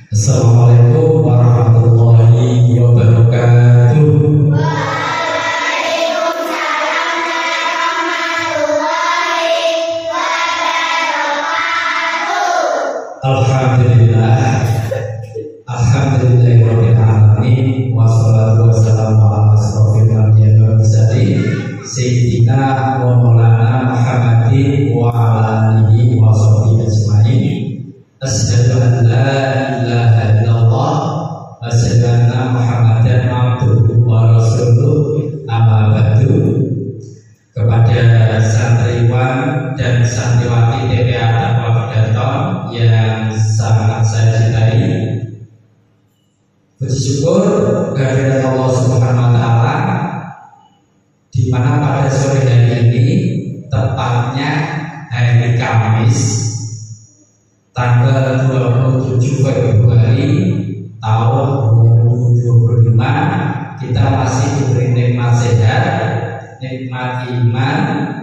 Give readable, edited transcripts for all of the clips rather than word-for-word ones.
Assalamualaikum warahmatullahi wabarakatuh. Waalaikumsalam warahmatullahi wabarakatuh. Alhamdulillahirabbil alamin wassalatu wassalamu ala asrofil anbiya'i wal mursalin sayyidina wa maulana Muhammadin wa ala alihi wa sahbihi ajmain. Asyhadu an la ilaha illallah wa asyhadu anna Muhammadan abduhu wa rasuluh. Amma ba'du. Kepada santriwan dan santriwati TPA Taqwa Pedaton yang sangat saya cintai, puji syukur kehadirat Allah Subhanahu wa taala di mana pada sore hari ini, tepatnya hari Kamis tanggal 27 Februari tahun 2025, kita masih diberi nikmat sehat, nikmat iman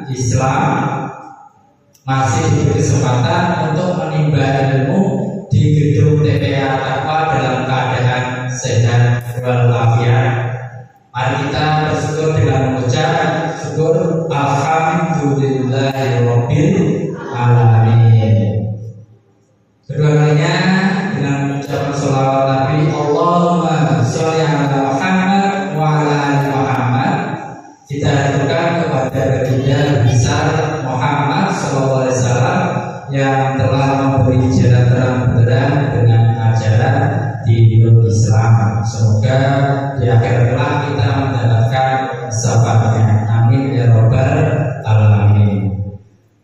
Islam, masih diberi kesempatan untuk menimba ilmu di gedung TPA Taqwa dalam keadaan sehat walafiat. Mari kita bersyukur dengan mengucap syukur alhamdulillahirabbil alamin. Kedua kalinya dengan mengucapkan sholawat Nabi Allahumma sholli ala Muhammad wa ala ali Muhammad, kita haturkan kepada baginda besar Muhammad sallallahu alaihi wasallam yang telah memberi jalan terang benderang dengan ajaran dinul Islam. Semoga di akhir kelak kita mendapatkan syafaatnya. Amin ya rabbal alamin.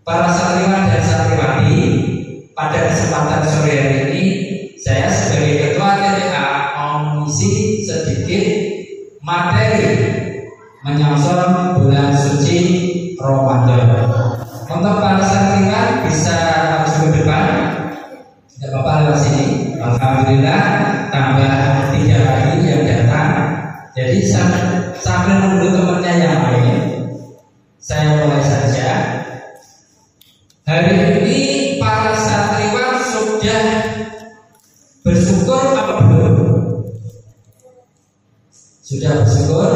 Para santriwan dan santriwati, pada kesempatan sore hari ini saya sebagai ketua TPA mau mengisi sedikit materi menyongsong bulan suci Ramadan. Untuk para santriwan bisa langsung ke depan, tidak apa-apa lewat sini. Alhamdulillah tambah 3 lagi yang datang. Jadi sambil menunggu temannya yang lain, saya mulai saja. Hari ini para santriwan sudah bersyukur apa belum? Sudah bersyukur?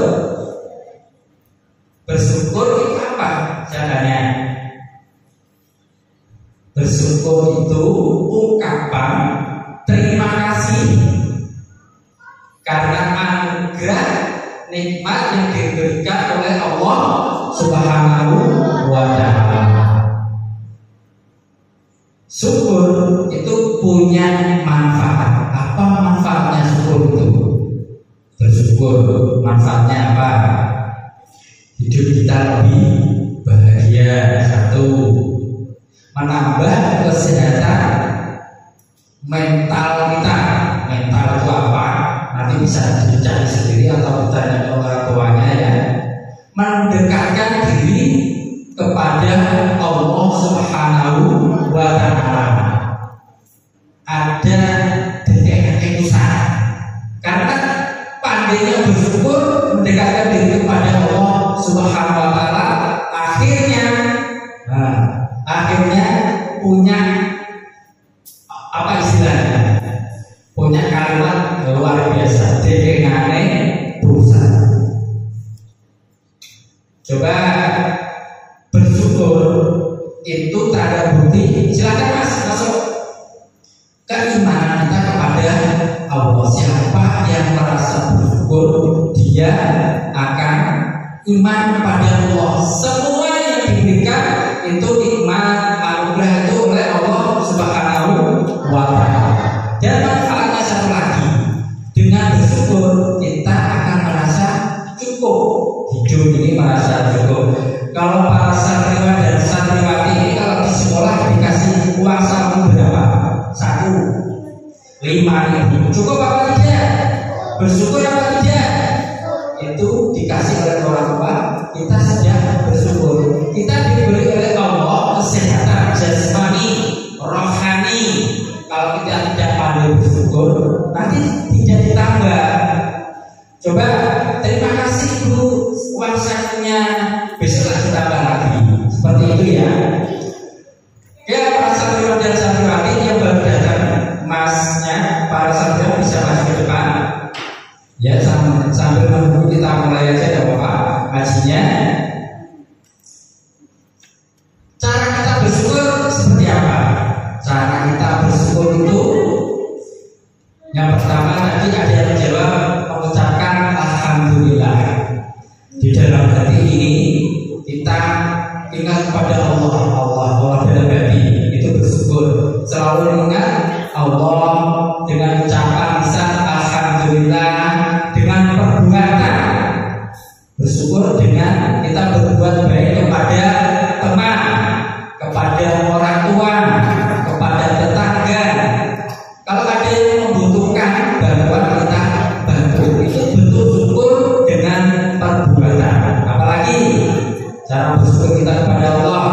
Bersyukur itu apa caranya? Bersyukur itu ungkapan terima kasih karena anugerah nikmat yang diberikan oleh Allah Subhanahu wa taala. Syukur itu punya manfaat. Apa manfaatnya syukur itu? Bersyukur manfaatnya apa? Hidup kita lebih bahagia. Satu, menambah kesehatan mental kita. Mental itu apa? Nanti bisa dicari sendiri atau ditanya ke orang tuanya ya. Mendekatkan diri kepada Allah Subhanahu wa taala. Ada detik usaha. Karena pandainya bersyukur, mendekatkan diri kepada Allah Subhanahu wa taala, akhirnya punya apa istilahnya? Punya kalimat luar biasa, dekengane dosa. Coba bersyukur itu tanda bukti. Silakan Mas masuk. Keimanan kita kepada Allah. Siapa yang merasa bersyukur, dia akan iman kepada Allah. Semua yang diberikan itu nikmat anugerah itu oleh Allah Subhanahu wa taala. Dan manfaatnya satu lagi, dengan bersyukur kita akan merasa cukup. Hidup ini merasa cukup. Kalau para santriwan dan santriwati ini kalau di sekolah dikasih uang saku berapa? Saku 5.000. Cukup apa tidak? Bersyukur apa tidak? Itu dikasih oleh orang tua, kita sedang bersyukur. Kita diberi oleh Allah kesehatan jasmani, rohani. Kalau kita tidak pandai bersyukur, nanti tidak ditambah. Coba terima kasih Bu, uang sakunya besok lagi tambah lagi. Seperti itu ya. Ya para santriwan dan santriwati yang baru datang, Masnya semuanya, para santriwan bisa maju ke depan. Ya, sambil menunggu kita mulai aja, tidak apa-apa ngajinya. Cara kita bersyukur seperti apa? Cara kita bersyukur itu yang pertama tadi ada yang menjawab mengucapkan alhamdulillah. Di dalam hati ini kita ingat kepada Allah dalam hati itu bersyukur. Selalu ingat Allah dengan ucapan lisan alhamdulillah, dengan perbuatan bersyukur dengan kita berbuat baik kepada teman, kepada orang tua, kepada tetangga. Kalau ada yang membutuhkan bantuan kita bantu, itu bentuk syukur dengan perbuatan. Apalagi cara bersyukur kita kepada Allah,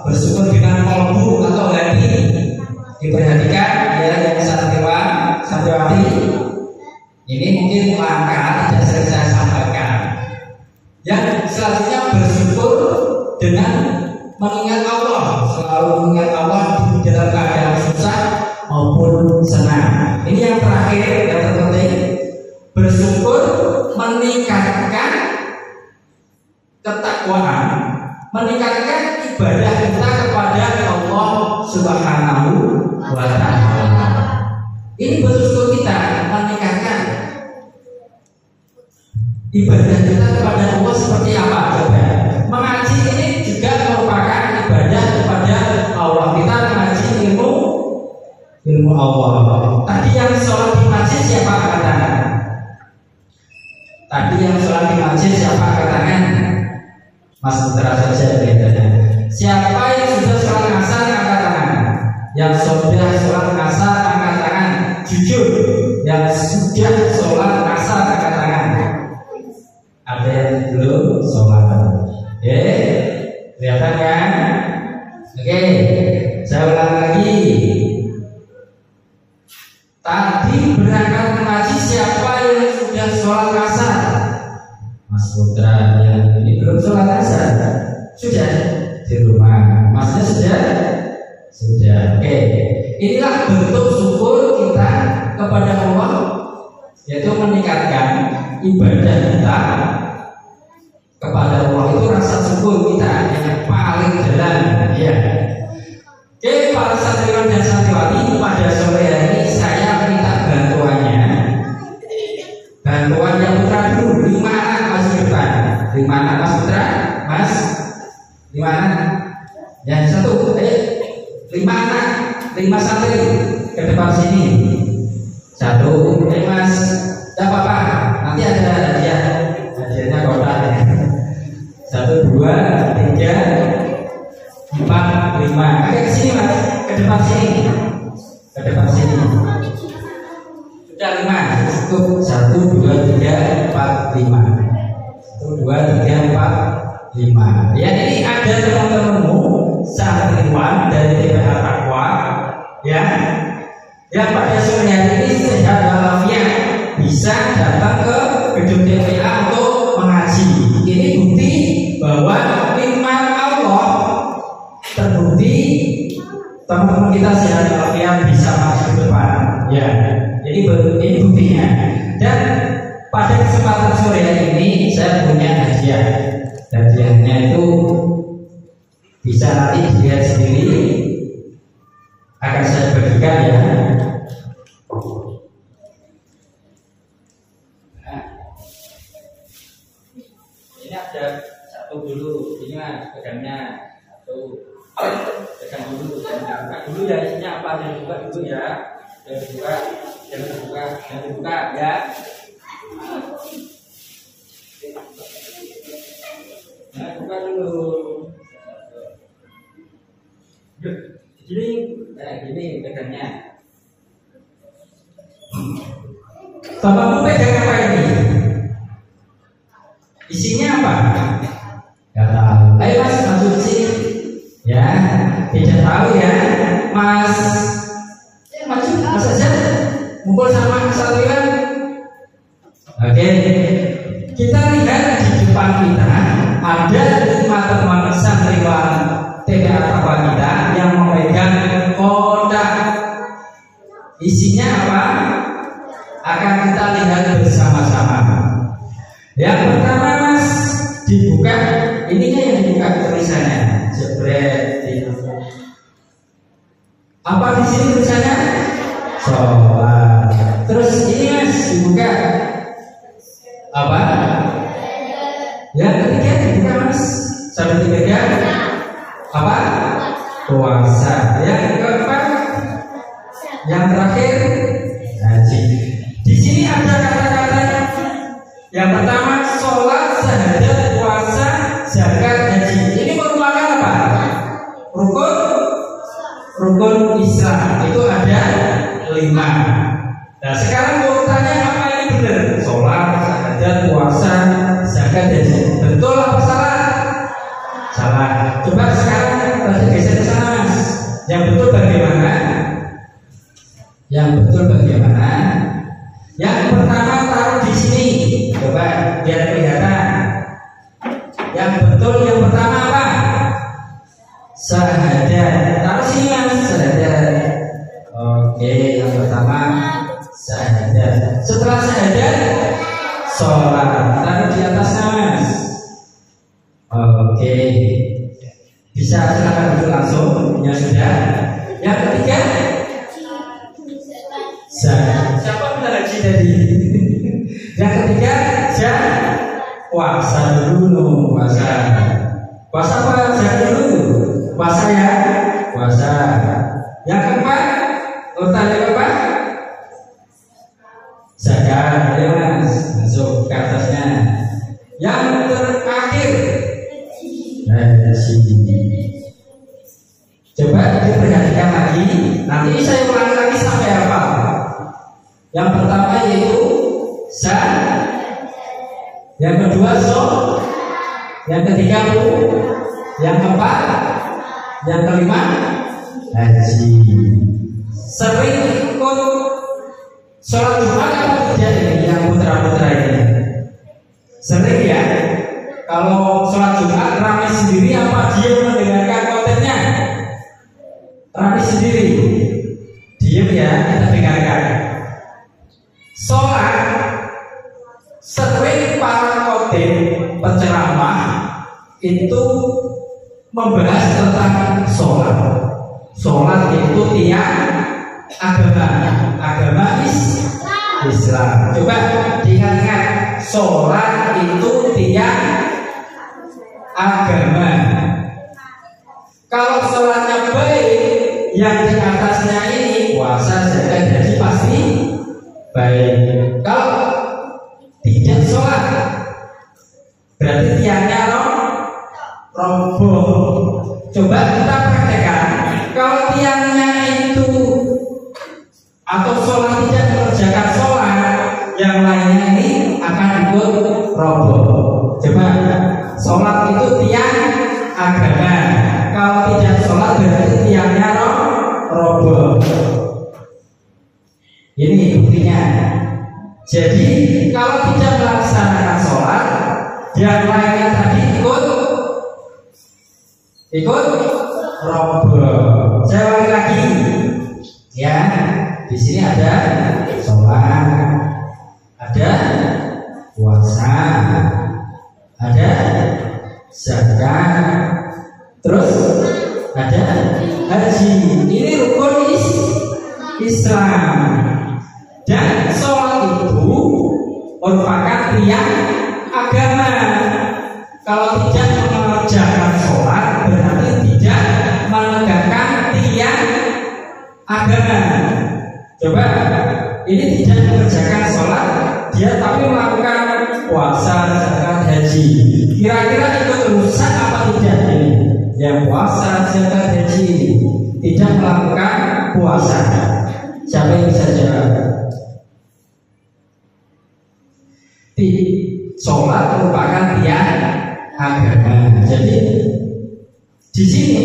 bersyukur dengan kalbu atau hati. Diperhatikan ya yang santriwati ini mungkin langkah tidak sering saya sampaikan. Yang selanjutnya bersyukur dengan mengingat Allah, selalu mengingat Allah di dalam keadaan susah maupun senang. Ini yang terakhir yang terpenting, bersyukur meningkatkan ketakwaan, meningkatkan ibadah kita kepada Allah Subhanahu wa ta'ala. Ini bersyukur kita meningkatkan ibadah kita kepada Allah seperti apa? Coba. Mengaji ini juga merupakan ibadah kepada Allah. Kita mengaji ilmu Allah. Tadi yang sholat di masjid siapa angkat tangan? Tadi yang sholat di masjid siapa angkat tangan? Mas Putra saja kelihatannya. Siapa yang sudah sholat asar angkat tangan? Yang sudah sholat asar angkat tangan. Jujur, yang sudah sholat asar angkat tangan. Ada yang belum sholat. Oke, kelihatan kan? Oke, saya ulang lagi. Tadi berangkat mengaji siapa yang sudah sholat asar? Mas Putra yang ini belum sholat asar. Sudah di rumah. Masnya sudah. Oke, inilah bentuk syukur kita kepada Allah, yaitu meningkatkan ibadah kita kepada Allah. Itu rasa syukur kita yang paling dalam ya. Oke, para santriwan dan santriwati, pada sore hari ini saya minta bantuannya. Bantuan yang Putra dulu, 5 anak masuk depan. 5 anak Mas Putra, Mas 5 anak. Yang satu, 5 anak, 5 santri ke depan sini. 1, Mas, tidak apa-apa, nanti ada hadiah. Hadiahnya kotak ya. 1, 2, 3, 4, 5. Oke, ke sini Mas, ke depan sini. Ke depan sini. Sudah 5, cukup. 1, 2, 3, 4, 5. 1, 2, 3, 4, 5. Ya, ini ada teman-temanmu santriwan dari TPA Taqwa ya, yang pada sore hari ini sehat walafiat bisa datang ke gedung TPA untuk mengaji. Ini bukti bahwa nikmat Allah terbukti teman-teman kita sehat walafiat bisa masuk ke depan ya. Jadi ini buktinya. Dan pada kesempatan sore hari ini saya punya hadiah. Hadiahnya itu bisa nanti dilihat sendiri, akan saya bagikan ya. Nah, ini ada satu dulu, ini Mas pegangnya satu, pegang dulu, buka dulu ya, isinya apa, jangan buka dulu ya, jangan dibuka ya. Nah, buka dulu. Gini pegangnya. Bapakmu pegang apa ini? Isinya apa? Gak tahu. Ayo Mas, masuk sini. Ya, tidak tahu ya, Mas. Maju, Mas aja. Ngumpul sama santriwan. Oke. Kita lihat di depan kita ada 5 teman santriwan TPA Taqwa kita yang memegang kotak. Isinya apa? akan kita lihat bersama-sama. Yang pertama Mas, dibuka, ininya yang dibuka tulisannya. Jebret. Apa di sini tulisannya? Sholat. Terus ini Mas dibuka apa? Yang ketiga dibuka Mas. Sampai ketiga apa? Puasa. Yang keempat, yang terakhir haji. Di sini ada kata-katanya. Yang pertama sholat, syahadat, puasa, zakat, haji. Ini merupakan apa? Rukun Islam. Itu ada 5. Nah sekarang urutannya apa ini benar? Sholat, syahadat, puasa, zakat, haji. Betul apa salah? Salah. Coba sekarang kita geser ke sana Mas. Yang betul bagaimana? Yang betul bagaimana? Yang pertama taruh di sini. Coba biar kelihatan. Yang betul yang pertama apa? Syahadat. Taruh sini Mas, syahadat. Oke, yang pertama syahadat. Setelah syahadat, sholat. Taruh di atasnya Mas. Oke. Bisa silakan dulu langsung. Ya sudah. Yang ketiga, siapa minta haji tadi? Yang ketiga, puasa dulu. Puasa apa? Jangan dulu. Puasa ya. Puasa. Yang keempat, urutan yang keempat, zakat. Ya Mas, masuk ke atasnya. Yang terakhir, haji. Coba diperhatikan lagi. Nanti saya ulangi lagi sampai apa? Yang pertama yaitu yang kedua yang ketiga yang keempat, yang kelima haji. Sering ikut sholat Jumat atau tidak ini yang putra-putra ini? Sering ya? Kalau sholat Jumat ramai sendiri apa dia mendengarkan kontennya? Ramai sendiri. Diam ya, kita dengarkan. Sholat sering para khotib penceramah itu membahas tentang sholat. Sholat itu tiang agama Islam. Coba diingat-ingat, sholat itu tiang agama. Kalau sholatnya baik, yang di atasnya ini puasa, zakat, haji pasti baik. Kalau tidak sholat, berarti tiangnya roboh. Coba kita praktekkan. Kalau tiangnya itu atau sholat tidak mengerjakan sholat, yang lainnya ini akan ikut roboh. Coba, sholat itu tiang agama. Kalau tidak sholat berarti tiangnya roboh. Ini buktinya. Jadi kalau tidak melaksanakan sholat, yang lainnya tadi ikut roboh. Saya ulangi lagi. Ya, di sini ada sholat, ada puasa, ada zakat, terus ada haji. Ini rukun Islam. Dan sholat itu merupakan tiang agama. Kalau tidak mengerjakan sholat berarti tidak menegakkan tiang agama. Coba, ini tidak mengerjakan sholat, dia tapi melakukan puasa, zakat, haji. Kira-kira ikut urusan apa tidak ini? Yang puasa, zakat, haji tidak melakukan puasa. Siapa yang bisa jawab? Sholat merupakan tiang agama. Jadi di sini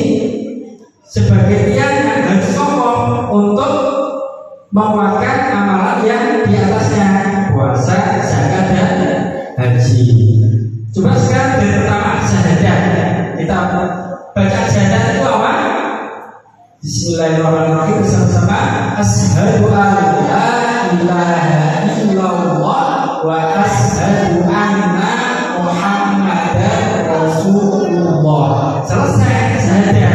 sebagai tiang yang harus kokoh untuk menguatkan amalan yang di atasnya, puasa, zakat, dan haji. Coba sekarang dari pertama syahadat. Kita baca syahadat itu apa? Bismillahirrahmanirrahim bersama-sama. Asyhadu an la ilaha illallah wa asyhadu anna Muhammadar Rasulullah. Selesai saja.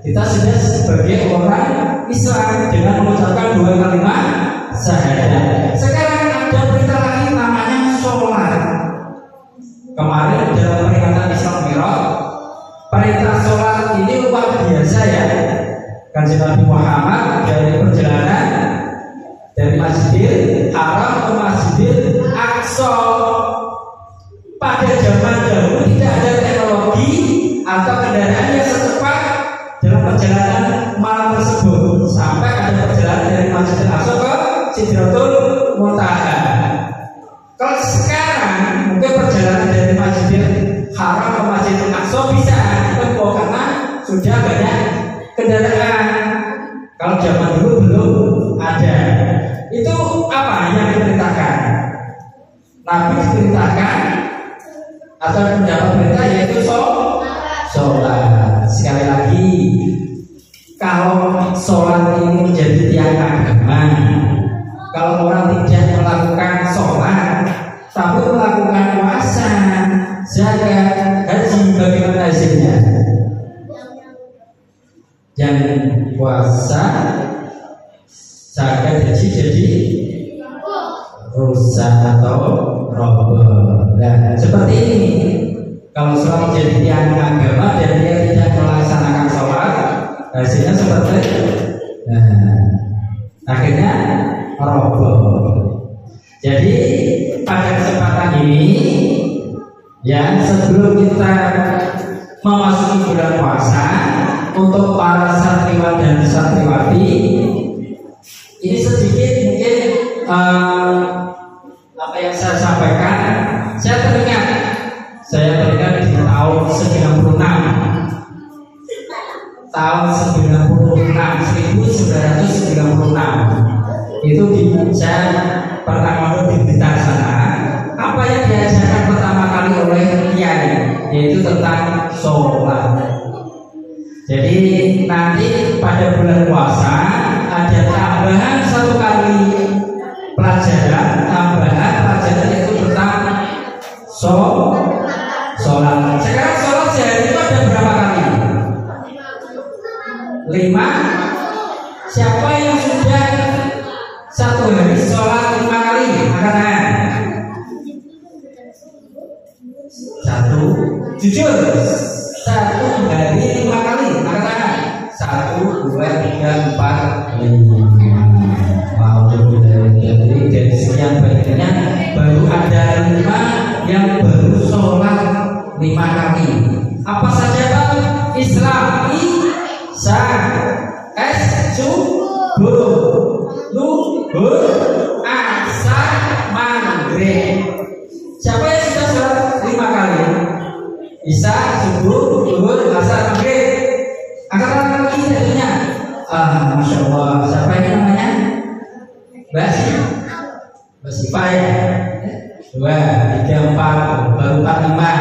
Kita sudah sebagai orang Islam dengan mengucapkan dua kalimat syahadat. Sekarang ada perintah lagi namanya sholat. Kemarin dalam peringatan Isra Mi'raj, perintah sholat ini luar biasa ya. Kanjeng Nabi Muhammad dari perjalanan dari Masjidil Haram ke Masjidil Aqsa. Pada zaman dahulu tidak ada teknologi atau kendaraan yang secepat dalam perjalanan malam tersebut, sampai ada perjalanan dari Masjidil Aqsa ke Sidratul Muntaha. Kalau sekarang mungkin perjalanan dari Masjidil Haram ke Masjidil Aqsa bisa ditempuh karena sudah banyak kendaraan. Kalau zaman dulu belum ada. Itu apa yang diperintahkan? Nabi diperintahkan atau mendapat perintah yaitu sholat. Sekali lagi, kalau sholat ini menjadi tiang agama, kalau orang tidak melakukan sholat tapi melakukan puasa, zakat, haji, bagaimana hasilnya? Yang puasa, zakat, haji jadi rusak atau roboh. Nah, seperti ini. Kalau sholat jadi tiang agama dan dia tidak melaksanakan sholat, hasilnya seperti akhirnya roboh. Jadi pada kesempatan ini, ya, sebelum kita memasuki bulan puasa, untuk para santriwan dan santriwati, ini sedikit mungkin apa yang saya sampaikan. Saya teringat di tahun 96, itu saya pernah ngomong di Blitar sana. Apa yang diajarkan pertama kali oleh kiai yaitu tentang sholat. Jadi nanti pada bulan puasa ada tambahan satu kali pelajaran, yaitu tentang sholat. Sekarang sholat sehari itu ada berapa kali? 5. Siapa yang sudah satu hari sholat 5 kali? Angkat tangan. 1. Jujur. 1 hari 5 kali. Angkat tangan. 1, 2, 3, 4, 5. Mau dari sekian banyaknya baru ada 5 yang baru sholat 5 kali. Apa saja Pak? Islam, Isya, subuh, zuhur, asar, maghrib. Siapa yang sudah sholat 5 kali? Isya, subuh, zuhur, asar, maghrib. Angkat tangan lagi jadinya. Masya Allah. Siapa ini namanya? Mbak Sifah ya. 2, 3, 4, baru 4, 5.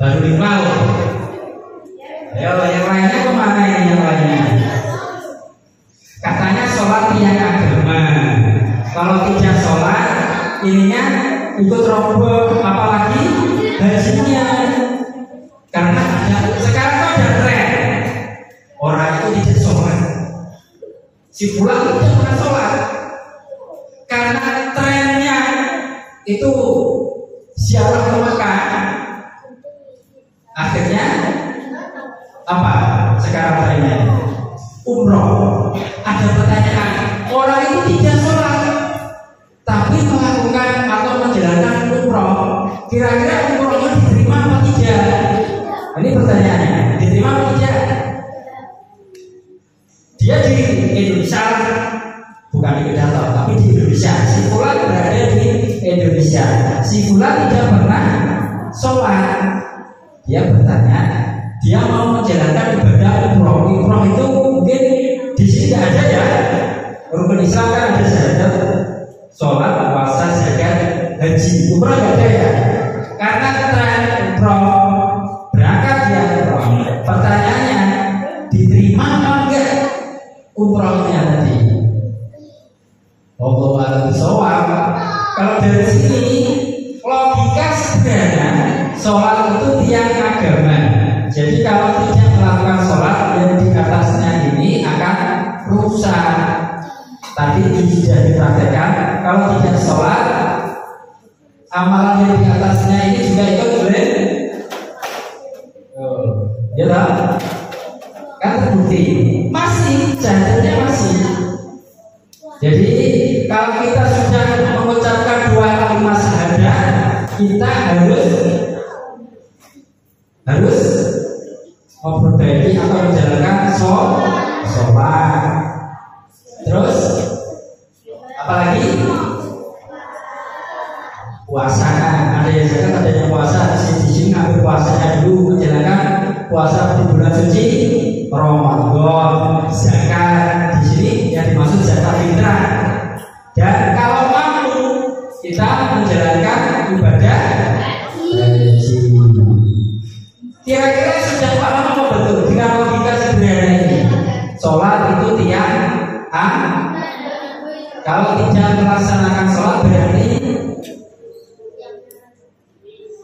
Baru 5 loh. Ayo yang lainnya kemana ini yang lainnya? Katanya sholat tiang agama. Kalau tidak sholat, ininya ikut roboh, apalagi hajinya. Karena sekarang tuh ada tren orang itu tidak sholat, si fulan itu tidak pernah sholat. Karena trennya itu ziarah ke Mekah. Akhirnya apa? Sekarang trennya umroh. Ada pertanyaan, orang itu tidak sholat tapi melakukan atau menjalankan umroh, kira-kira umrohnya diterima apa tidak? Ini pertanyaannya, diterima apa tidak? Dia di Indonesia, bukan di Kedaton, tapi di Indonesia. Si fulan berada di Indonesia. Si fulan tidak pernah sholat. Dia bertanya, dia mau menjalankan ibadah umroh. Umroh itu mungkin di sini tidak ada ya. Rukun Islam kan ada syahadat, sholat, puasa, zakat, haji. Umroh tidak ada ya. Karena tren umroh, berangkat dia umroh. Pertanyaannya, diterima apa enggak umrohnya tadi? Allah a'lam bishawab. Kalau dari sini logika sederhana, sholat itu tiang agama. Jadi kalau tidak melakukan sholat yang di atasnya ini akan rusak. Tadi sudah dipraktekkan, kalau tidak sholat, amalan yang di atasnya ini juga ikut boleh. Ya tak? Kan terbukti masih jahatannya masih. Jadi kalau kita sudah mengucapkan 2 kalimat syahadat, kita harus memperbaiki atau menjalankan sholat. Terus apalagi puasa. Ada yang zakat, ada yang puasa. Di sini ambil puasanya dulu, menjalankan puasa di bulan suci Ramadan. Zakat di sini yang dimaksud zakat fitrah. Dan kalau mampu kita menjalankan ibadah haji. Kira-kira sudah paham apa betul dengan logika sederhana ini? Sholat itu tiang kalau tidak melaksanakan sholat berarti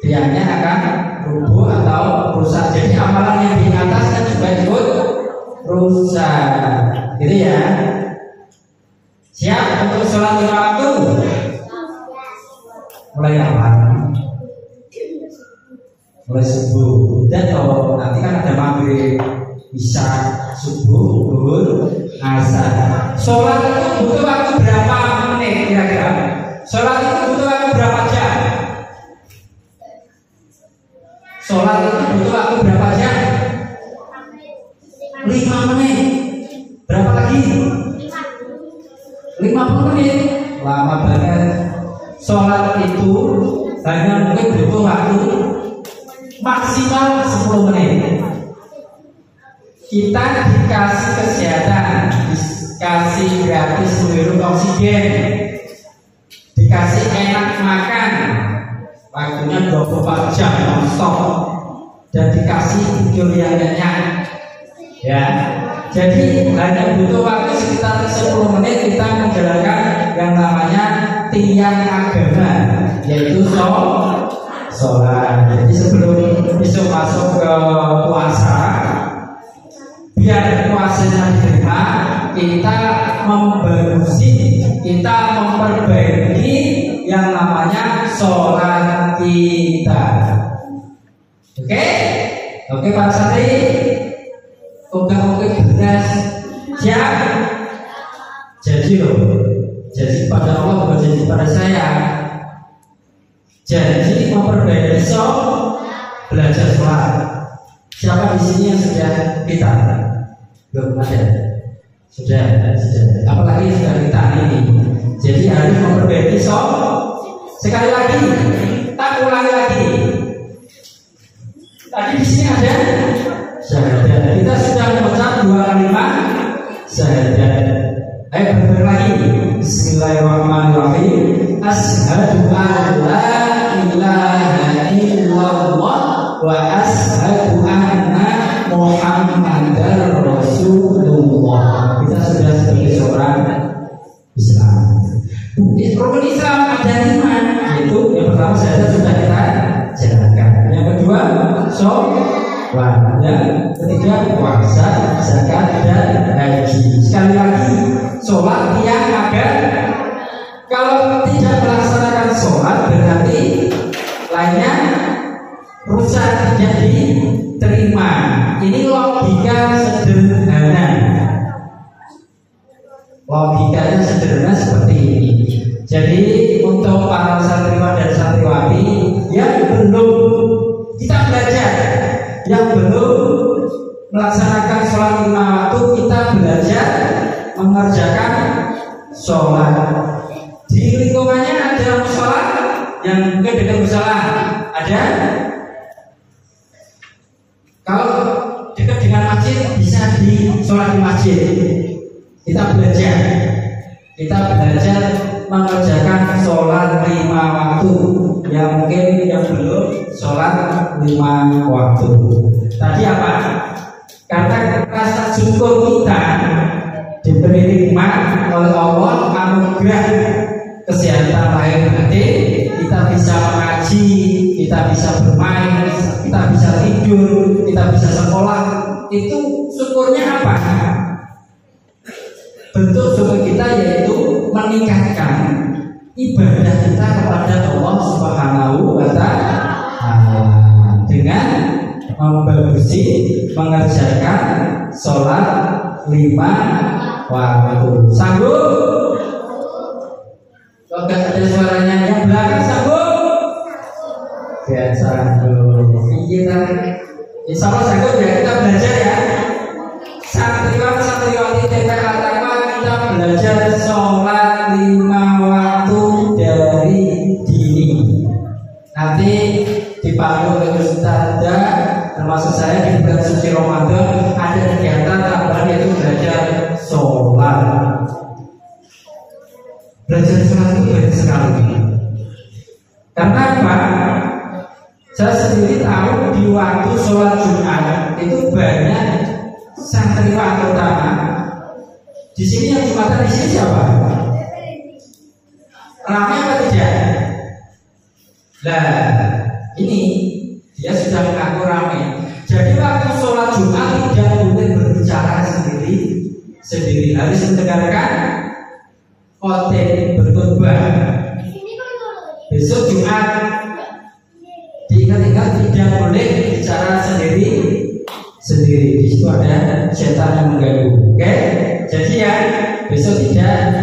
tiangnya akan rubuh atau rusak. Jadi amalan yang di atasnya juga ikut rusak. Gitu ya. Siap untuk sholat 5 waktu? Mulai kapan? Mulai subuh. Dan kalau nanti kan ada maghrib, isya, subuh, zuhur, asar. Sholat itu butuh waktu berapa menit kira-kira? Sholat itu butuh waktu berapa jam? Sholat itu butuh waktu berapa jam? 5 menit. Berapa lagi? 50 menit. Lama banget. Sholat itu hanya mungkin butuh waktu maksimal 10 menit. Kita dikasih kesehatan, dikasih gratis menghirup oksigen, dikasih enak makan, waktunya 24 jam non-stop, dan dikasih tidur yang nyenyak. Ya, jadi hanya butuh waktu sekitar 10 menit kita menjalankan yang namanya tiang agama, yaitu sholat. Jadi sebelum besok masuk ke puasa, biar puasanya diterima, kita membagusi, kita memperbaiki yang namanya sholat kita. Oke Pak Santri, oke beras siap. Janji loh, janji pada Allah bukan janji pada saya. Janji memperbaiki belajar sholat. Siapa di sini yang sudah kita? Belum ada. Sudah. Apalagi sudah kita ini. Jadi harus memperbaiki sekali lagi. Tak ulangi lagi. Tadi di sini ada syahadat. Kita sudah mengucap 2 kalimat syahadat. Ayo berbalik lagi. Bismillahirrahmanirrahim. Asyhadu an la ilaha illallah wa asyhadu anna Muhammadar Rasulullah. Kita sudah sebagai seorang Islam. Rukun Islam ada 5, yaitu yang pertama syahadat sudah kita jalankan. Yang kedua sholat. Yang ketiga puasa, zakat dan haji. Sekali lagi, sholat tiang agama. Kalau tidak melaksanakan sholat berarti lainnya rusak, tidak diterima. Ini logika sederhana. Logikanya sederhana seperti ini. Jadi untuk para santriwan dan santriwati yang belum kita belajar, yang belum melaksanakan sholat 5 waktu, kita belajar mengerjakan sholat. Di lingkungannya ada musola yang mungkin dekat musola ada. Kalau dekat dengan masjid bisa di sholat di masjid. Kita belajar mengerjakan sholat 5 waktu. Yang mungkin yang belum sholat 5 waktu. Tadi apa? Karena rasa syukur kita diberi nikmat oleh Allah, anugerah kita bisa bermain, kita bisa tidur, kita bisa sekolah. Itu syukurnya apa? Bentuk syukur kita yaitu meningkatkan ibadah kita kepada Allah Subhanahu wa Ta'ala dengan membagusi mengerjakan sholat 5 waktu. Sanggup? Kalau nggak ada suaranya yang belakang sanggup? Ya sanggup. Iya, insya Allah sanggup ya, kita belajar ya. Santriwan santriwati TPA Takwa, kita belajar sholat 5 waktu dari dini. Nanti dipandu oleh Ustazah termasuk saya di bulan suci Ramadan ada kegiatan tambahan yaitu belajar sholat. Belajar sholat itu banyak sekali. Karena apa? Saya sendiri tahu di waktu sholat Jumat itu banyak santriwan terutama. Di sini yang Jumatan di sini siapa? Ramai apa tidak? Nah, ini dia sudah mengaku ramai. Jadi waktu sholat Jumat tidak boleh berbicara sendiri, harus mendengarkan khotib berkhutbah. Besok Jumat diingat-ingat tidak boleh bicara sendiri. Di situ ada setan yang mengganggu. Oke? Jadi ya besok tidak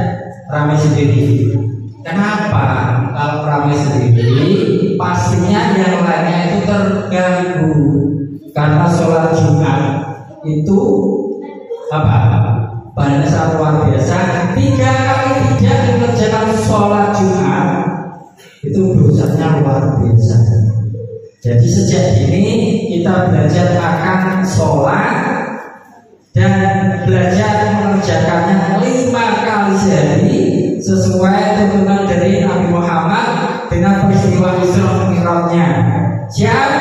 ramai sendiri. Kenapa? Kalau ramai sendiri, pastinya yang lainnya itu terganggu. Karena sholat Jumat itu apa? Banyak sangat luar biasa. 3 kali tidak mengerjakan sholat Jumat itu dosanya luar biasa. Jadi sejak ini kita belajar akan sholat dan belajar mengerjakannya 5 kali sehari sesuai tuntunan dari Nabi Muhammad dengan peristiwa Isra Mi'rajnya. Siap?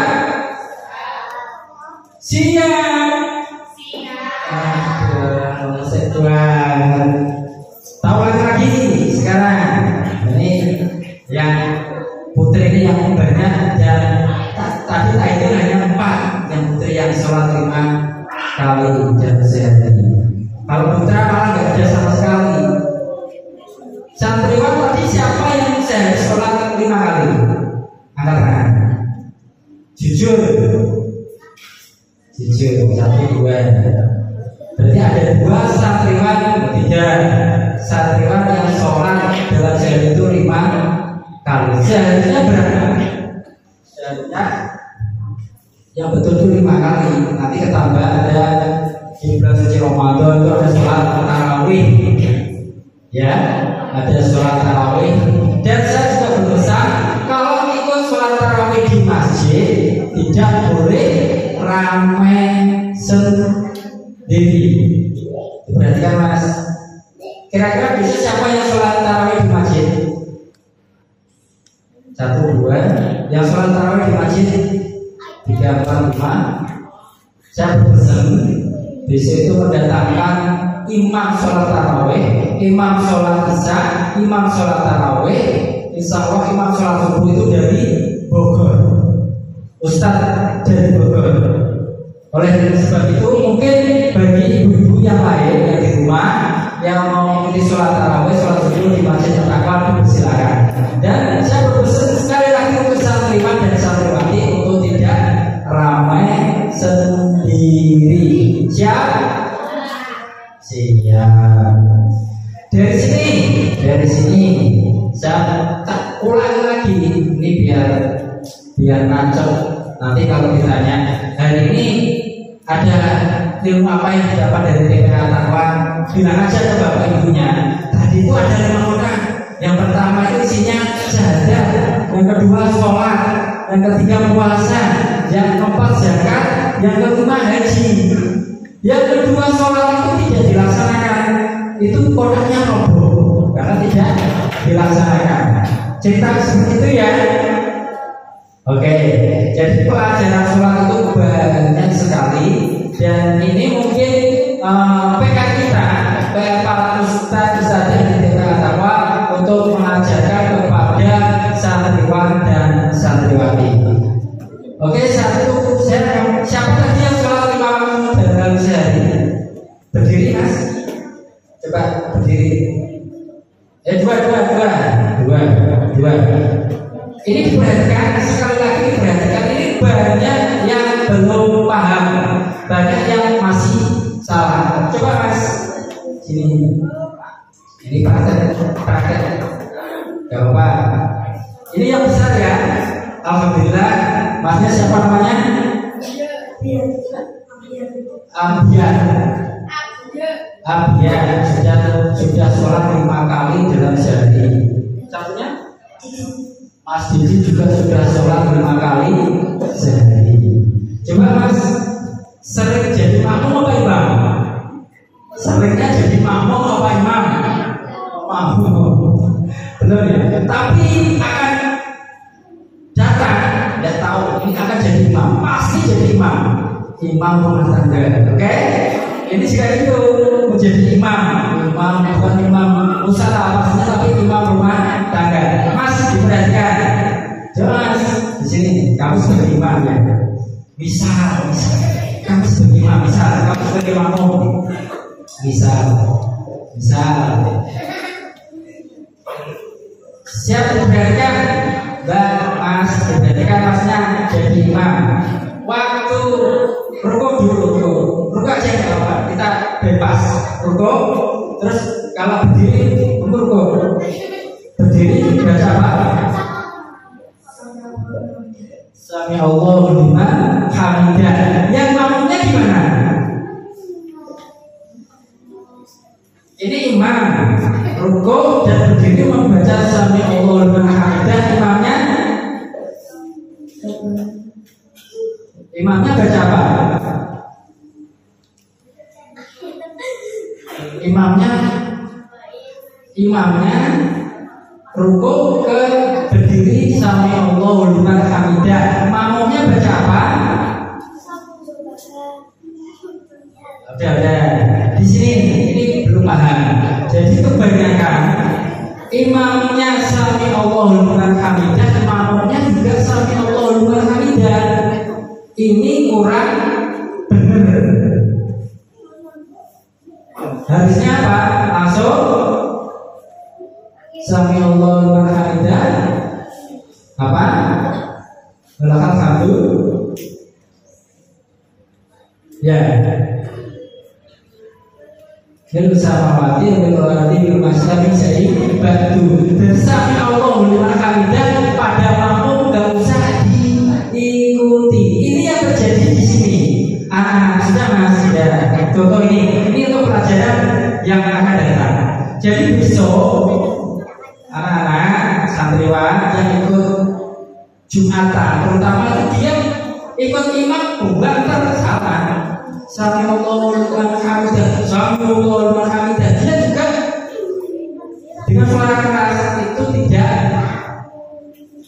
Tuhan. Tahu lagi sekarang. Ini yang putri ini yang banyak dan tadi itu hanya 4 yang putri yang sholat 5 kali dan sehari. Kalau putra malah nggak ada sama sekali. Santriwan tadi siapa yang sehari sholat 5 kali? Angkat tangan. Jujur. 1, 2. Berarti ada 2 santriwan, 3 santriwan yang sholat dalam sehari itu 5 kali. Seharusnya berapa? Seharusnya yang betul-betul 5 kali. Nanti ketambah ada di bulan suci Ramadan itu ada sholat tarawih. Ya, ada sholat tarawih. Dan saya juga berpesan kalau ikut sholat tarawih di masjid tidak boleh ramai sendiri. Perhatikan mas. Kira-kira bisa siapa yang sholat tarawih di masjid? 1, 2. Yang sholat tarawih di masjid 3, 4, 5. Saya berpesan besok itu mendatangkan imam sholat tarawih, imam sholat isya, imam sholat tarawih. Insya Allah imam sholat subuh itu dari Bogor, Ustadz dari Bogor. Oleh sebab itu mungkin bagi ibu-ibu yang lain yang di rumah yang mau mengikuti sholat tarawih, sholat subuh di masjid tertakwa dipersilakan. Dan saya berpesan sekali lagi untuk santriwan dan santriwati untuk tidak ramai sendiri. Siap? Siap. Dari sini saya tak ulang lagi ini biar nancep. Nanti kalau ditanya hari ini ada ilmu apa yang didapat dari TPA Takwa, bilang aja ke bapak ibunya. Tadi itu ada 5 orang. Yang pertama itu isinya syahadat, yang kedua sholat, yang ketiga puasa, yang keempat zakat, yang kelima haji. Yang kedua sholat itu tidak dilaksanakan, itu kodaknya roboh karena tidak dilaksanakan. Cerita seperti itu ya. Oke, jadi pelajaran sholat itu banyak sekali dan ini mungkin PR kita, PR para ustadz di TPA Takwa untuk mengajarkan kepada santriwan dan santriwati. Dua. Ini diperhatikan, sekali lagi diperhatikan, ini banyak yang belum paham, banyak yang masih salah. Coba Mas, sini. Ini praktek. Gak apa-apa. Ini yang besar ya. Alhamdulillah. Masnya siapa namanya? Abia sudah sholat 5 kali dalam sehari. Satunya Mas Didi juga sudah sholat 5 kali sehari. Coba Mas, sering jadi makmum apa imam? Seringnya jadi makmum apa imam? Makmum. Benar ya? Tapi akan datang, tidak tahu ini akan jadi imam. Pasti jadi imam. Imam rumah tangga. Oke? Ini sekarang itu menjadi imam bukan imam usaha maksudnya, tapi imam rumah tangga. Mas diperhatikan, jelas di sini kamu sebagai imam ya. Bisa. Kamu sebagai imam, kamu sebagai makmum, bisa. Siap diperhatikan, Mas diperhatikan masnya jadi imam. Waktu rukuk dulu, rukuk aja nggak apa-apa, kita bebas rukuk. Terus kalau berdiri, rukuk. Berdiri baca apa? Sami Allahu liman hamidah. Yang makmumnya gimana? Ini imam rukuk dan berdiri membaca Sami Allahu liman hamidah. Imamnya baca apa? Imamnya rukuk ke berdiri Sami Allahu liman hamidah. Makmumnya baca apa? Udah. Di sini ini belum paham. Jadi kebanyakan imamnya Sami Allahu liman hamidah, makmumnya juga Sami Allahu liman hamidah. Ini kurang benar. Harusnya apa? Langsung Sami Allahu liman hamidah. Apa? Belakang satu. Ya. Lalu samawati berarti bermasalah bisa dibantu. Dan Sami Allahu liman hamidah pada makmum gak usah diikuti. Ini yang terjadi di sini. Sudah Mas, ya. Contoh ini untuk pelajaran yang akan datang. Jadi besok anak-anak santriwan yang ikut Jumatan, terutama itu dia ikut imam bukan tersalah. Sami Allahu liman hamidah, Sami Allahu liman hamidah. Dia juga dengan suara keras itu tidak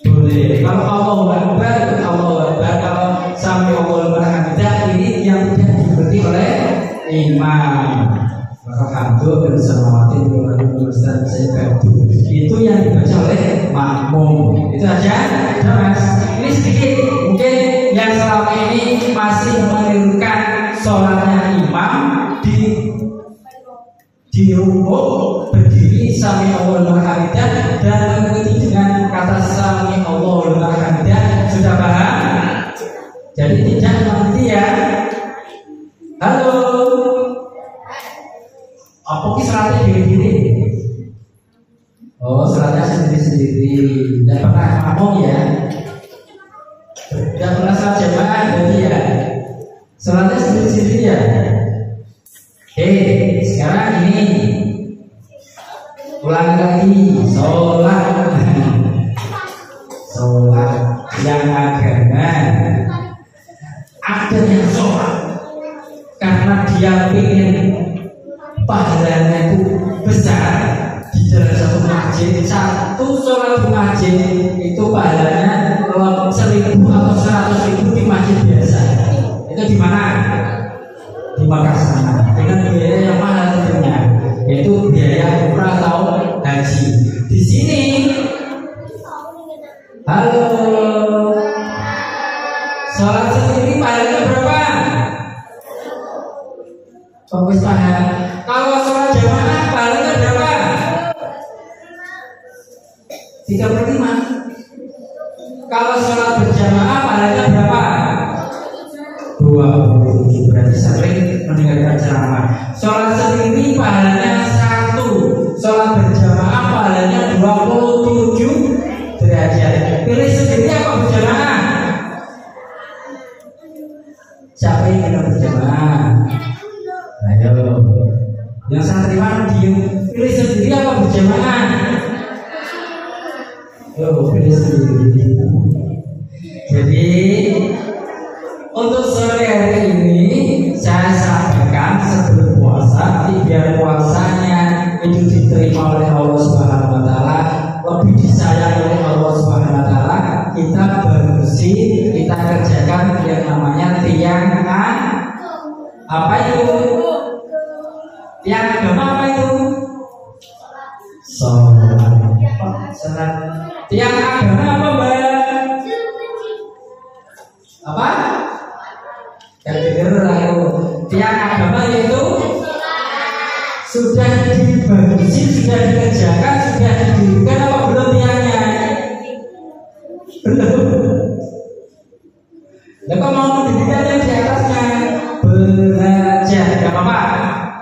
boleh. Kalau Allahu Akbar, Allahu Akbar. Kalau Sami Allahu liman hamidah, ini yang tidak diikuti oleh imam. Alhamdulillah bersamawati itu yang dibaca oleh makmum. Itu aja. Mas, ini sedikit mungkin yang selama ini masih menirukan sholatnya imam di rukuk berdiri Sami Allahu liman hamidah dan mengikuti dengan kata Sami Allahu liman hamidah. Sudah paham? Jadi tidak nanti ya. Halo. Apa sih sholatnya diri-diri? Oh, sholatnya sendiri-sendiri. Tidak pernah makmum ya? Tidak pernah sholat jamaah berarti ya? Sholatnya sendiri-sendiri ya? Oke, sekarang ini ulang lagi sholat yang agama. Ada yang sholat karena dia ingin pahalanya itu besar di dalam satu masjid. Satu sholat di masjid itu pahalanya kalau 1.000 atau 100.000 di masjid biasa. Itu di mana? Di Makassar. Dengan biaya yang mahal tentunya, yaitu biaya umrah atau haji. Di sini, halo, sholat sendiri pahalanya berapa? Fokus paham. Kalau sholat jamaah pahalanya berapa? 3/5. Kalau sholat berjamaah pahalanya berapa? 27. Berarti sering mendengarkan ceramah. Sholat sendiri pahalanya 1. Sholat berjamaah pahalanya 27 derajat. Pilih sendiri apa berjamaah? Siapa yang ingin berjamaah? Ayo. Yang santriwan diem. Pilih sendiri apa berjamaah? Yo, pilih sendiri. Jadi untuk sore hari ini saya sampaikan sebelum puasa, biar puasanya itu diterima oleh Allah Subhanahu Wa Taala, lebih disayang oleh Allah Subhanahu Wa Taala. Kita bersih, kita kerjakan yang namanya tiang apa itu? Tiang agama apa itu? Sholat. Tiang agama apa, Mbak? Apa? Yang benar itu tiang agama yaitu sudah dibangun, sudah dikerjakan, sudah didirikan apa belum tiangnya? Belum. Lah kok mau mendirikan yang di atasnya? Belajar, gak apa-apa.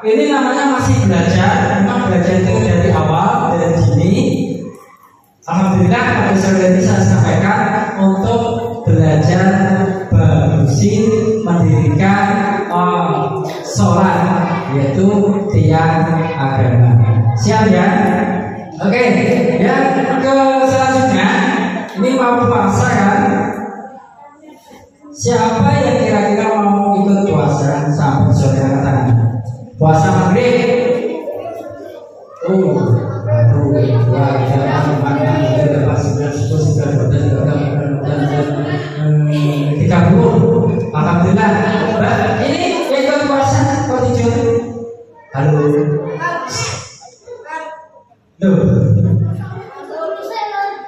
Ini namanya masih belajar. Memang belajar itu dari awal, dari dini. Alhamdulillah pada sore ini saya sampaikan untuk belajar berusin mendirikan sholat, yaitu tiang agama. Siap ya? Oke, yang ke selanjutnya ini mau puasa kan? Siapa yang kira-kira mau ikut puasa sampai sore hari? Puasa maghrib? Alhamdulillah. Ini ikut puasa kok tidur? Halo. Loh.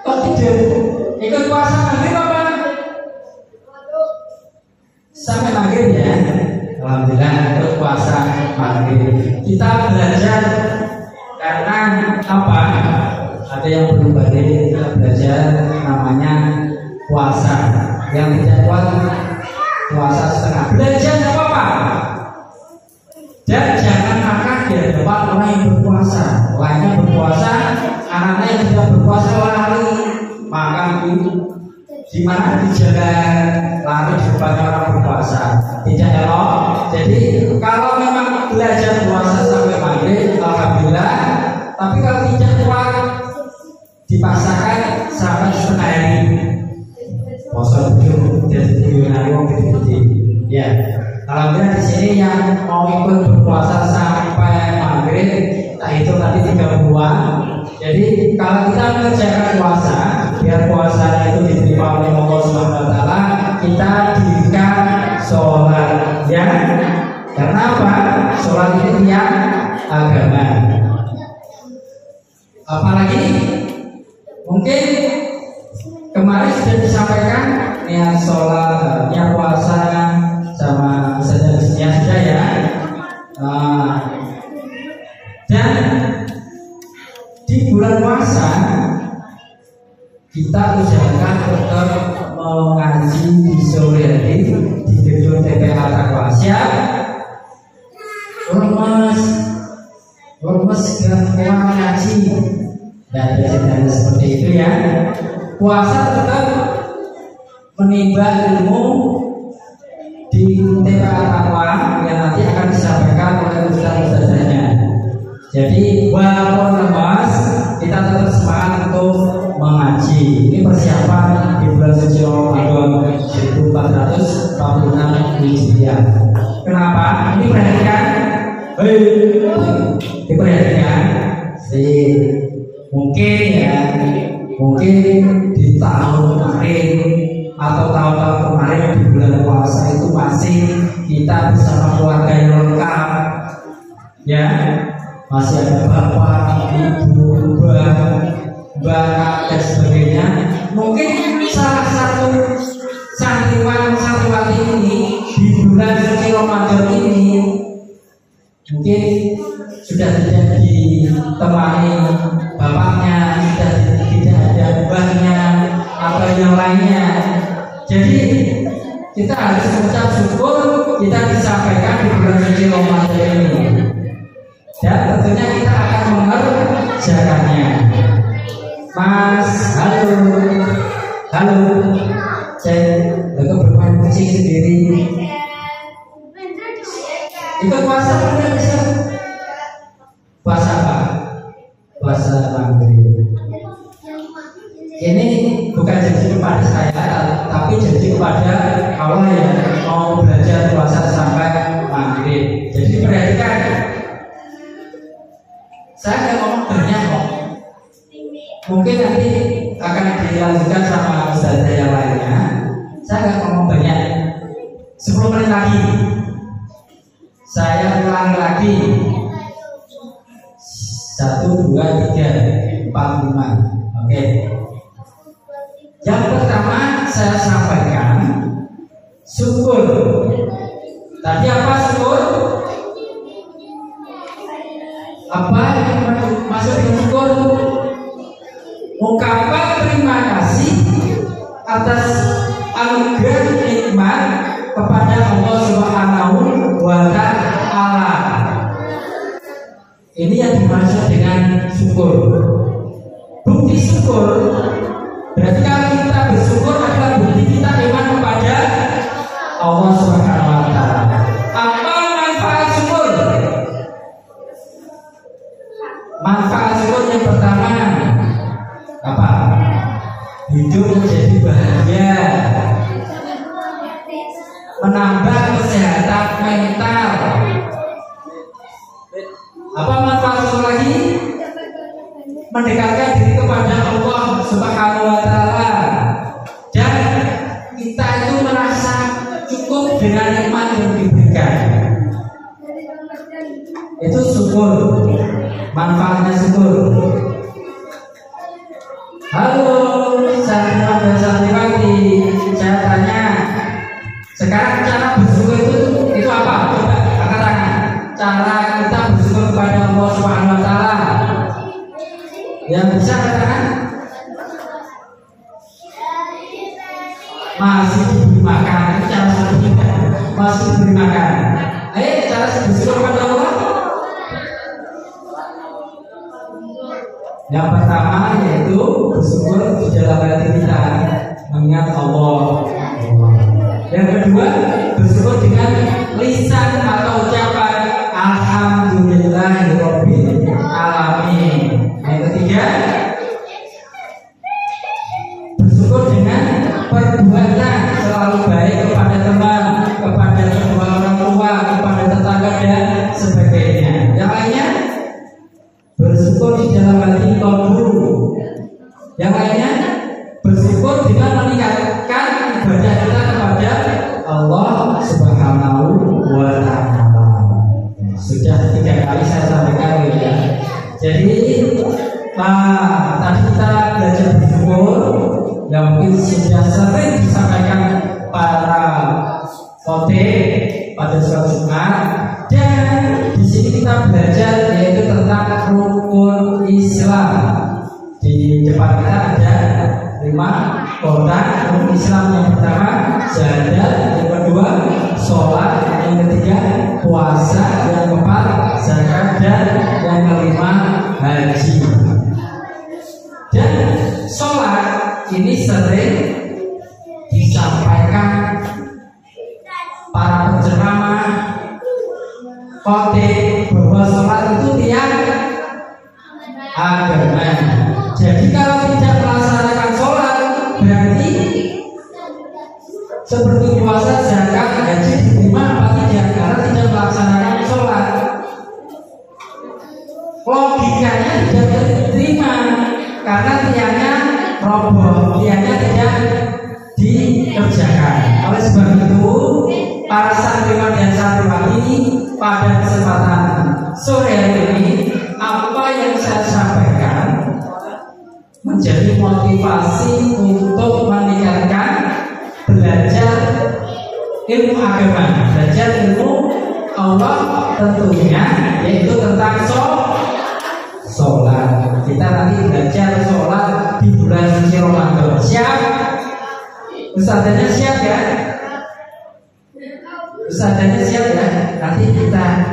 Kok tidur? Ikut puasa maghrib apa? Sampai maghrib ya. Alhamdulillah ikut puasa maghrib. Kita belajar karena apa? Ada yang belum balik, kita belajar namanya puasa. Yang tidak kuat puasa setengah. Belajar tidak apa-apa. Dan jangan makan di hadapan orang yang berpuasa. Lainnya berpuasa, anak-anak yang tidak berpuasa lari makan di mana di jalan, lari di depan orang berpuasa. Tidak elok. Jadi kalau memang belajar puasa sampai maghrib, alhamdulillah. Tapi kalau tidak kuat, dipaksakan sampai setengah hari. Puasa tujuh jadi hari wong gede-gede. Ya, alhamdulillah di sini yang mau ikut berpuasa sampai maghrib, tak itu tadi 3 bulan. Jadi kalau kita mengerjakan puasa, biar puasanya itu diterima oleh Allah Subhanahu Wa Taala, kita dirikan sholat. Ya, karena apa? Sholat itu tiang agama. Apalagi mungkin kemarin sudah disampaikan niat sholat, niat puasa sama sejenisnya sudah ya. Dan di bulan puasa kita usahakan tetap mengaji di sore hari di gedung TPA Takwa. Siap? Lemes dan kurang ngaji. Dan ada seperti itu ya. Puasa tetap menimba ilmu di TPA Takwa yang nanti akan disampaikan oleh ustaz-ustaznya. Jadi walaupun lemas, kita tetap semangat untuk mengaji. Ini persiapan di bulan suci Ramadan 1446 Hijriah. Kenapa? Ini perhatikan. Diperhatikan. Mungkin di tahun kemarin atau tahun-tahun kemarin di bulan puasa itu masih kita bersama keluarga yang lengkap, ya, masih ada bapak, ibu, mbak dan sebagainya. Mungkin salah satu santriwati ini di bulan suci Ramadan ini mungkin sudah tidak ditemani bapaknya, sudah tidak ada harus mengucap syukur kita disampaikan di bulan suci Ramadan ini. Dan tentunya kita akan mengerjakannya. Mas, halo, halo, saya lagi bermain kucing sendiri. Ikut puasa apa bisa? Puasa apa? Puasa maghrib. Ini bukan janji kepada saya, tapi janji kepada Allah yang mau belajar puasa sampai maghrib. Jadi perhatikan, saya nggak ngomong banyak kok. Mungkin nanti akan dilanjutkan sama ustazah yang lainnya. Saya nggak ngomong banyak. 10 menit lagi. Saya ulangi lagi. 1, 2, 3, 4, 5. Oke. Yang pertama saya sampaikan syukur. Tadi apa syukur? Apa yang masuk di syukur? Ungkapan terima kasih atas anugerah nikmat kepada Allah Subhanahu wa Ta'ala. Ini yang dimaksud dengan syukur. Bukti syukur berarti kalau kita bersyukur adalah bukti kita iman kepada Allah Subhanahu wa Ta'ala. Apa manfaat syukur? Manfaat syukur yang pertama apa? Hidup menjadi bahagia, menambah kesehatan mental. Apa manfaat syukur lagi? Mendekatkan diri kepada Allah Subhanahu wa Ta'ala, dan kita itu merasa cukup dengan nikmat yang diberikan. Itu syukur, manfaatnya syukur. Halo, Santriwan dan Santriwati, saya tanya, sekarang cara bersyukur itu apa? Coba angkat tangan. Cara kita bersyukur kepada Allah Subhanahu wa Ta'ala. Yang bisa katakan? Masih diberi makan. Itu cara selanjutnya. Masih diberi makan. Ayo cara bersyukur kepada Allah. Yang pertama yaitu bersyukur di dalam hati kita, mengingat Allah. Yang kedua, bersyukur dengan lisan atau ucapan Alhamdulillahirabbil alamin. Yang ketiga, bersyukur dengan perbuatan selalu baik kepada teman, kepada kedua orang tua, kepada tetangga dan sebagainya. Yang lainnya, bersyukur di dalam hati qalbu. Yang lainnya, bersyukur dengan meningkatkan ibadah kita kepada Allah Subhanahu wa Ta'ala. Sudah 3 kali saya sampaikan ya. Jadi tadi kita belajar bersyukur yang mungkin sudah sering disampaikan para khotib pada sholat Jumat, dan di sini kita belajar yaitu tentang rukun Islam. Di depan kita ada 5 kotak rukun Islam. Yang pertama syahadat, yang kedua sholat, yang ketiga puasa, yang keempat zakat, dan yang kelima haji. Dan sholat ini sering disampaikan para penceramah khotib bahwa sholat itu tiang agama. Jadi kalau tidak melaksanakan sholat berarti seperti puasa, zakat, haji diterima apa tidak? Karena tidak melaksanakan sholat. Logikanya tidak diterima karena tiangnya roboh, tiangnya tidak dikerjakan. Oleh sebab itu, para santriwan dan santriwati pada kesempatan sore hari ini, apa yang saya sampaikan menjadi motivasi untuk meningkatkan belajar ilmu agama, belajar ilmu Allah tentunya, yaitu tentang sholat. Kita nanti belajar sholat di bulan suci Ramadan. Siap? Ustazanya siap ya?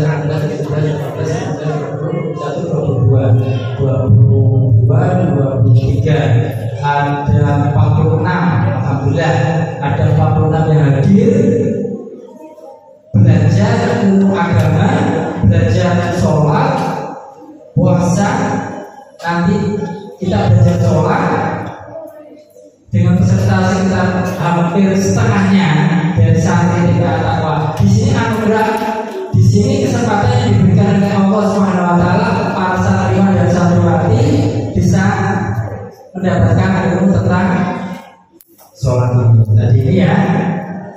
16, 17, 18, 19, 20, 21, 22, 23. Ada 46, alhamdulillah. Ada 46 yang hadir belajar ilmu agama, belajar sholat, puasa. Nanti kita belajar sholat dengan peserta sekitar hampir setengahnya dari santri hingga takwa. Di sini anugerah, di sini kesempatan yang diberikan oleh Allah Subhanahu Wa Taala, para santriwan dan santriwati bisa mendapatkan ilmu tentang sholat ini. Tadi ini ya.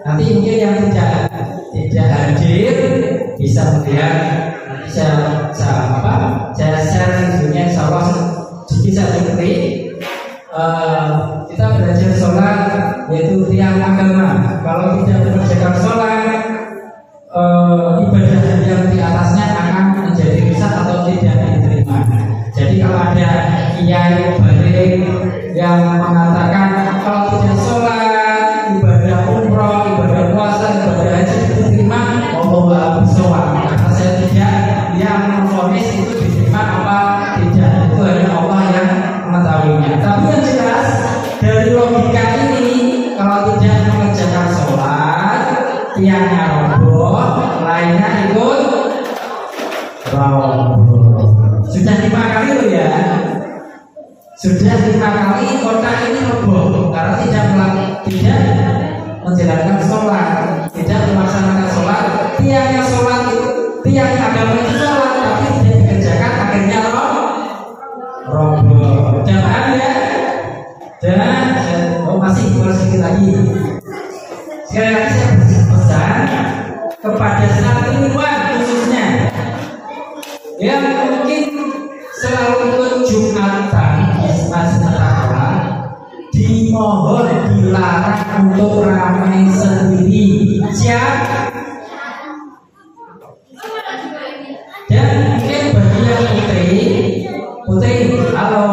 Nanti mungkin yang tidak hadir bisa melihat. Nanti saya share videonya, insya Allah bisa seperti kita belajar sholat, yaitu tiang agama. Kalau tidak mengerjakan sholat, ibadah yang di atasnya akan menjadi rusak atau tidak diterima. Jadi kalau ada kiai balik yang mengatakan kalau tidak sholat, ibadah umroh, ibadah puasa, ibadah haji diterima, Allah bersowan. Karena saya tidak yang memvonis itu diterima apa tidak, itu hanya Allah yang mengetahuinya. Tapi yang jelas dari logika ini, kalau tidak mengerjakan sholat, tiangnya roboh, lainnya ikut roboh. Sudah 5 kali loh ya. Sudah 5 kali kotak ini roboh karena tidak menjalankan sholat, tidak melaksanakan sholat. Tiangnya sholat itu, tiang agama itu sholat, tapi tidak dikerjakan, akhirnya roboh. Udah paham ya? Dan masih sedikit lagi. Sekali lagi saya berpesan kepada santriwan khususnya yang mungkin selalu ikut Jumatan di masjid takwa, dimohon dilarang untuk ramai sendiri. Siap? Dan mungkin bagi yang putri, halo,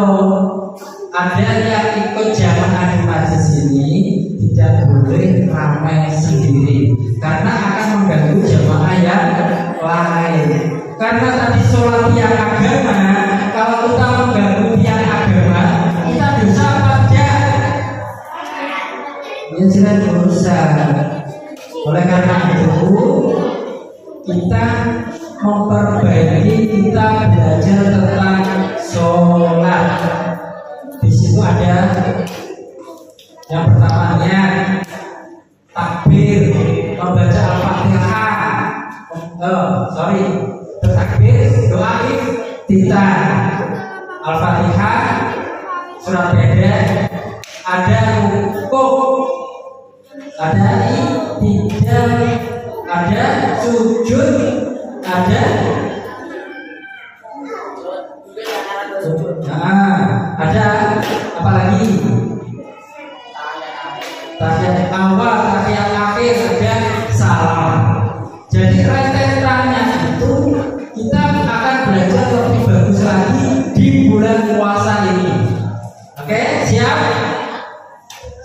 ada yang ikut jamaah di masjid ini tidak boleh ramai sendiri karena akan mengganggu jamaah yang lain. Karena tadi sholat tiang agama, kalau kita mengganggu tiang agama, kita dosa apa tidak? Ya jelas dosa. Oleh karena itu kita memperbaiki, kita belajar tentang sholat. Di situ ada yang pertamanya takbir, membaca Al-Fatihah. Bertakbir, doa iftitah, Al-Fatihah, surat pendek, ada rukuk, ada i'tidal, ada sujud, ada apa lagi? Tahiyat awal, tahiyat akhir, ada salam. Jadi rentetannya itu kita akan belajar lebih bagus lagi di bulan puasa ini. Oke, siap?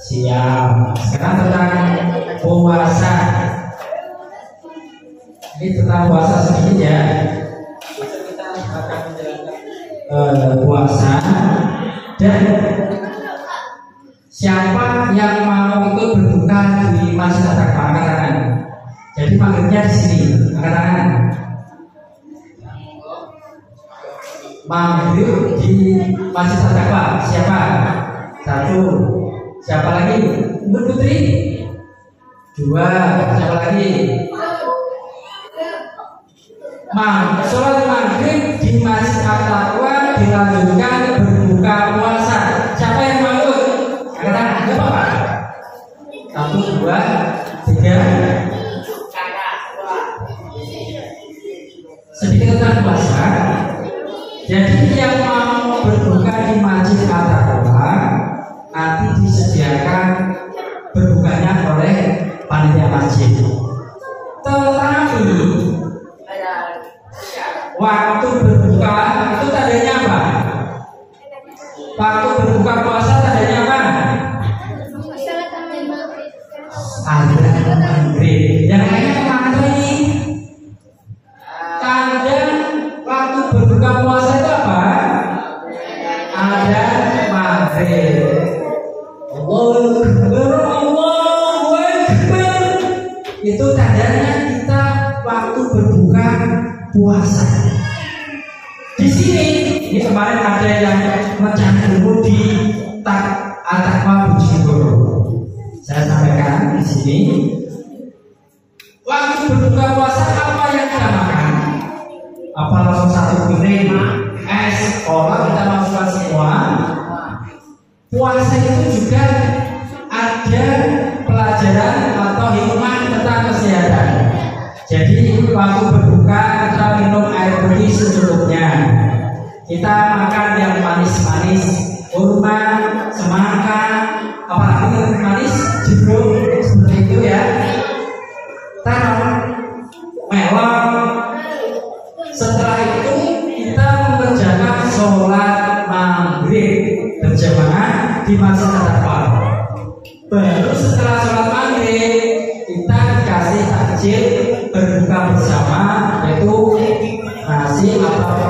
Siap. Sekarang tentang puasa. Ini tentang puasa sedikit ya. Kita akan menjalankan puasa. Dan siapa yang mau ikut berbuka di Masjid Takwa, angkat tangan. Jadi maghribnya di sini, angkat tangan. Maghrib di Masjid Takwa, siapa? 1. Siapa lagi? Ibu Putri? 2. Siapa lagi? Sholat maghrib di Masjid Takwa dilanjutkan berbuka puasa. Siapa yang mau? Angkat tangan, nggak apa-apa. 1, 2, 3. Sedikit tentang puasa. Jadi yang mau berbuka di Masjid adzan maghrib. Yang lainnya kemana ini? Kadang waktu berbuka puasa itu apa? Adzan maghrib. Allahu Akbar, Allahu Akbar. Itu tandanya kita waktu berbuka puasa. Di sini, ini kemarin ada yang mecah dulu di Al-Taqwa Bujibur. Saya sampaikan di sini. Waktu berbuka puasa apa yang kita makan? Apa langsung satu piring es kolak kita masukkan semua? Puasa itu juga ada pelajaran atau hikmah tentang kesehatan. Jadi waktu berbuka kita minum air putih secukupnya. Kita makan yang manis-manis, kurma, semangka, apalagi yang manis, jeruk, seperti itu ya. Terong, melon. Setelah itu kita mengerjakan sholat maghrib berjamaah di Masjid Al-Taqwa. Baru setelah sholat maghrib kita dikasih takjil berbuka bersama, yaitu nasi atau